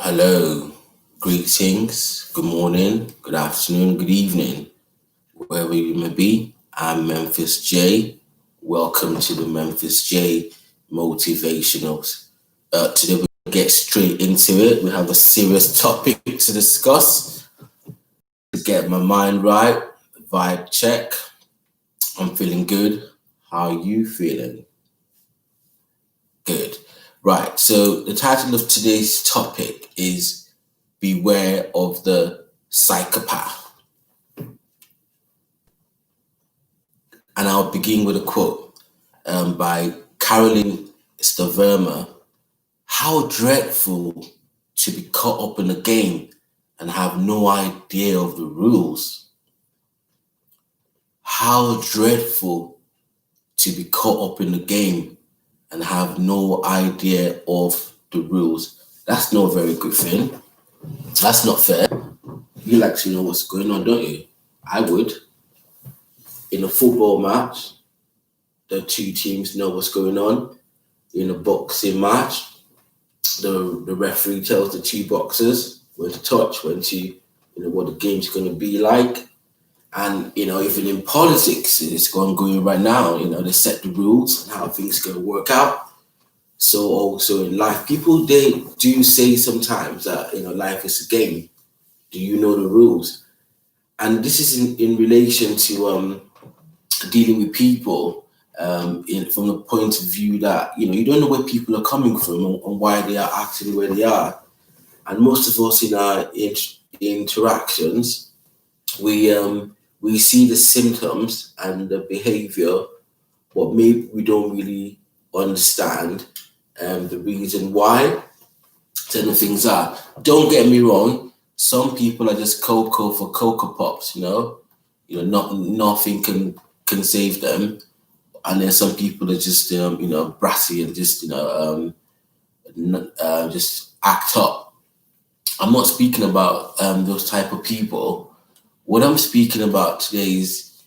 Hello, greetings, good morning, good afternoon, good evening, wherever you may be. I'm Memphis J. Welcome to the Memphis J Motivationals. Today we get straight into it. We have a serious topic to discuss. To get my mind right, vibe check. I'm feeling good. How are you feeling? Good. Right, so the title of today's topic is Beware of the Psychopath. And I'll begin with a quote by Caroline Stevermer. How dreadful to be caught up in a game and have no idea of the rules. How dreadful to be caught up in the game and have no idea of the rules. That's not a very good thing. That's not fair. You like to know what's going on, don't you? I would. In a football match, the two teams know what's going on. In a boxing match, the referee tells the two boxers when to touch, when to, what the game's going to be like. And, even in politics, it's going right now, they set the rules and how things are going to work out. So also in life, people, they do say sometimes that, life is a game. Do you know the rules? And this is in relation to dealing with people from the point of view that, you don't know where people are coming from and why they are acting where they are. And most of us in our interactions, we see the symptoms and the behavior, but maybe we don't really understand the reason why certain things are. Don't get me wrong, some people are just cocoa for Cocoa Pops, nothing can save them. And then some people are just, brassy and just, just act up. I'm not speaking about those type of people. What I'm speaking about today is,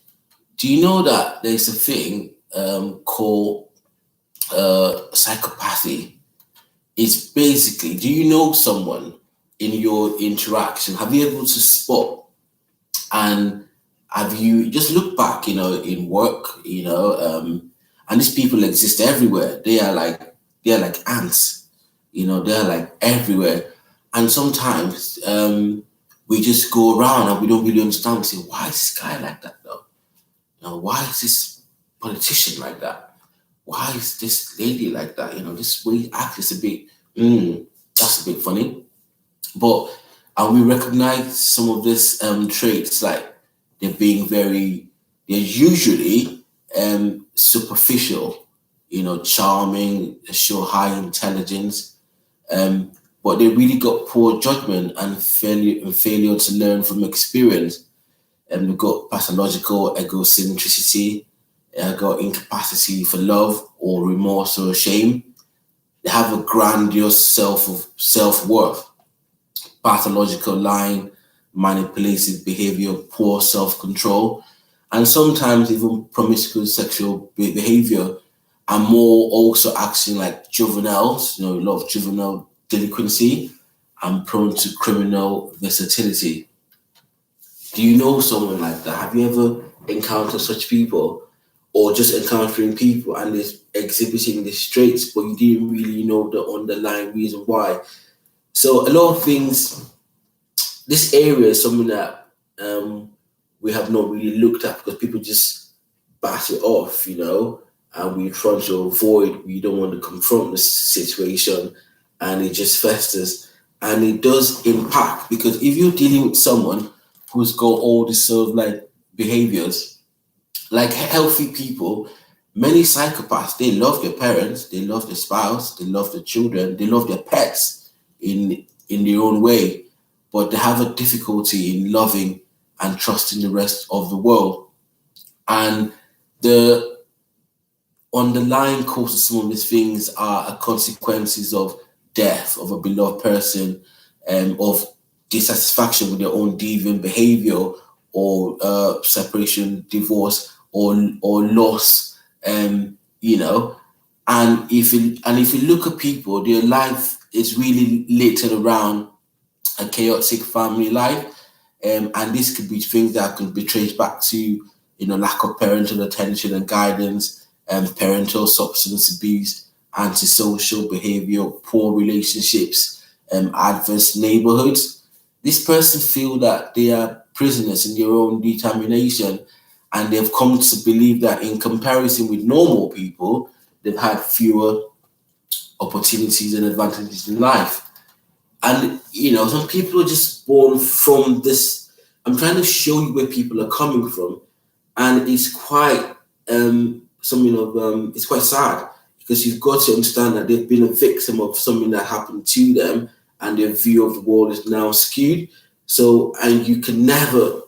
do you know that there's a thing called psychopathy? It's basically, do you know someone in your interaction? Have you able to spot and have you just look back, in work, and these people exist everywhere. They are like ants, they're like everywhere. And sometimes we just go around and we don't really understand. We say, why is this guy like that though? Why is this politician like that? Why is this lady like that? This way act is a bit, that's a bit funny. But we recognize some of these traits, like they're usually superficial, charming, they show high intelligence, but they really got poor judgment and failure to learn from experience. And we've got pathological egocentricity, got incapacity for love or remorse or shame. They have a grandiose self-worth, pathological lying, manipulative behavior, poor self-control, and sometimes even promiscuous sexual behavior, and more also acting like juveniles, a lot of juvenile delinquency, and prone to criminal versatility. Do you know someone like that? Have you ever encountered such people, or just encountering people and they're exhibiting these traits, but you didn't really know the underlying reason why? So a lot of things, this area is something that we have not really looked at because people just bat it off, and we try to avoid, we don't want to confront the situation, and it just festers. And it does impact, because if you're dealing with someone who's got all these sort of like behaviors, like healthy people, many psychopaths, they love their parents, they love their spouse, they love their children, they love their pets in their own way, but they have a difficulty in loving and trusting the rest of the world. And the underlying cause of some of these things are consequences of death of a beloved person, of dissatisfaction with their own deviant behavior, or separation, divorce, or loss, And if you look at people, their life is really littered around a chaotic family life. And this could be things that could be traced back to, lack of parental attention and guidance, parental substance abuse, antisocial behavior, poor relationships, adverse neighborhoods. This person feel that they are prisoners in their own determination, and they've come to believe that in comparison with normal people, they've had fewer opportunities and advantages in life. And, some people are just born from this. I'm trying to show you where people are coming from. And it's quite, it's quite sad, because you've got to understand that they've been a victim of something that happened to them, and their view of the world is now skewed. So, and you can never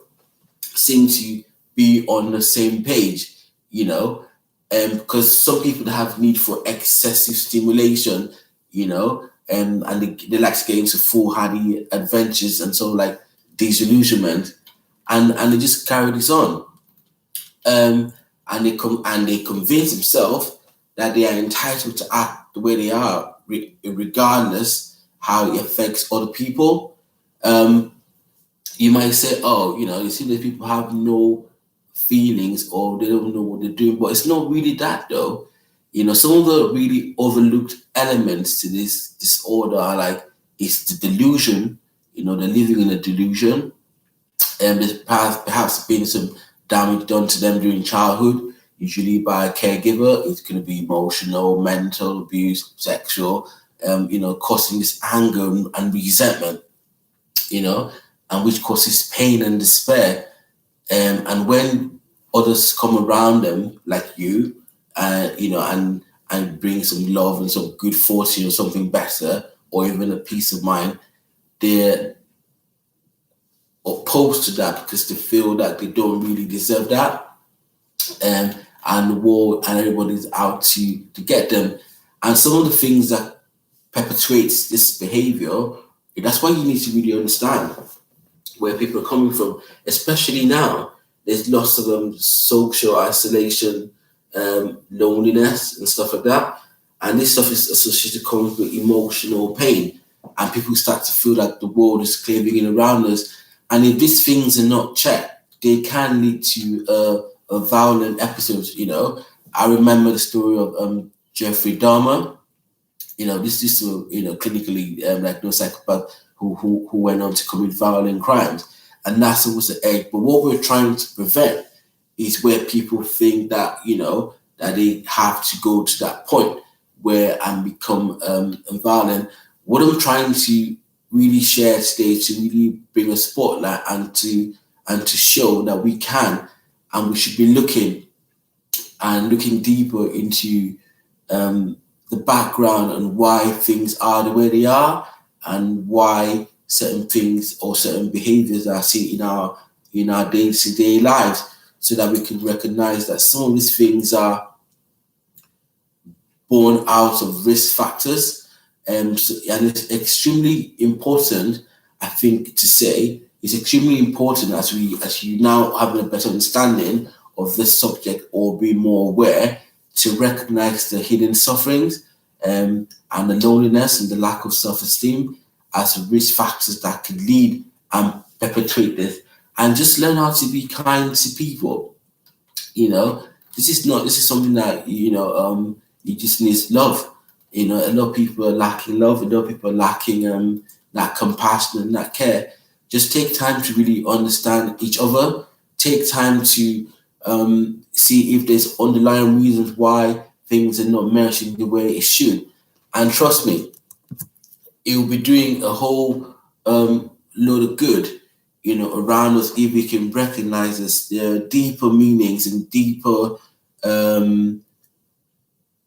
seem to be on the same page, because some people have need for excessive stimulation, and they like to get into foolhardy adventures and so like disillusionment, and they just carry this on, and they convince themselves that they are entitled to act the way they are, regardless how it affects other people. You might say, oh, you see that people have no feelings, or they don't know what they're doing, but it's not really that though. Some of the really overlooked elements to this disorder are like, it's the delusion, they're living in a delusion, and there's perhaps been some damage done to them during childhood, usually by a caregiver. It's going to be emotional, mental abuse, sexual, causing this anger and resentment, and which causes pain and despair. And when others come around them, like you, and bring some love and some good fortune or something better, or even a peace of mind, they're opposed to that because they feel that they don't really deserve that. And the world and everybody's out to get them. And some of the things that perpetuates this behavior, that's why you need to really understand where people are coming from, especially now. There's lots of social isolation, loneliness and stuff like that. And this stuff is associated with emotional pain. And people start to feel like the world is caving in around us. And if these things are not checked, they can lead to a violent episodes. I remember the story of Jeffrey Dahmer. This is clinically no psychopath who went on to commit violent crimes, and that's always the edge. But what we're trying to prevent is where people think that that they have to go to that point where and become violent. What I'm trying to really share today is to really bring a spotlight and to show that we can, and we should be looking deeper into the background and why things are the way they are, and why certain things or certain behaviors are seen in our day-to-day lives, so that we can recognize that some of these things are born out of risk factors. And it's extremely important, I think, to say, it's extremely important as you now have a better understanding of this subject, or be more aware, to recognize the hidden sufferings and the loneliness and the lack of self-esteem as risk factors that could lead and perpetuate this, and just learn how to be kind to people. This is something that you just need love. A lot of people are lacking love. A lot of people are lacking that compassion and that care. Just take time to really understand each other. Take time to see if there's underlying reasons why things are not mentioned the way it should. And trust me, it will be doing a whole load of good, around us, if we can recognize the deeper meanings and deeper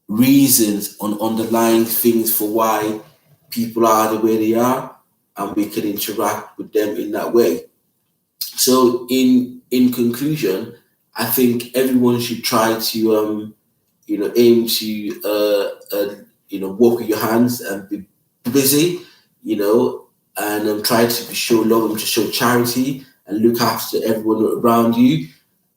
reasons on underlying things for why people are the way they are, and we can interact with them in that way. So in conclusion, I think everyone should try to aim to work with your hands and be busy, and try to show love and to show charity and look after everyone around you,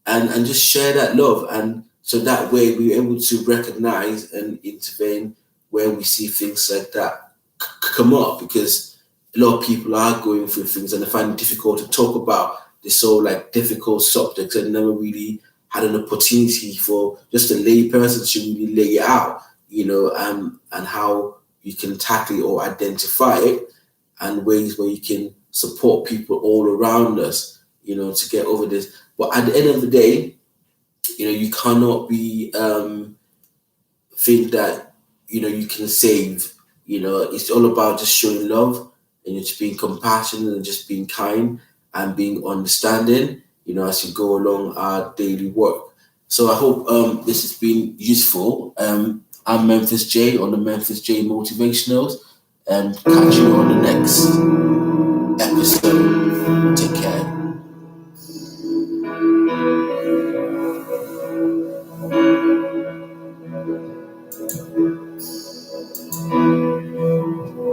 and just share that love. And so that way we're able to recognize and intervene where we see things like that. come up, because a lot of people are going through things and they find it difficult to talk about this so like difficult subjects, and never really had an opportunity for just a lay person to really lay it out, and how you can tackle it or identify it, and ways where you can support people all around us, to get over this. But at the end of the day, you cannot be think that you can save. It's all about just showing love and just being compassionate and just being kind and being understanding, as you go along our daily work. So I hope this has been useful. I'm Memphis J on the Memphis J Motivationals, and catch you on the next episode. Take care.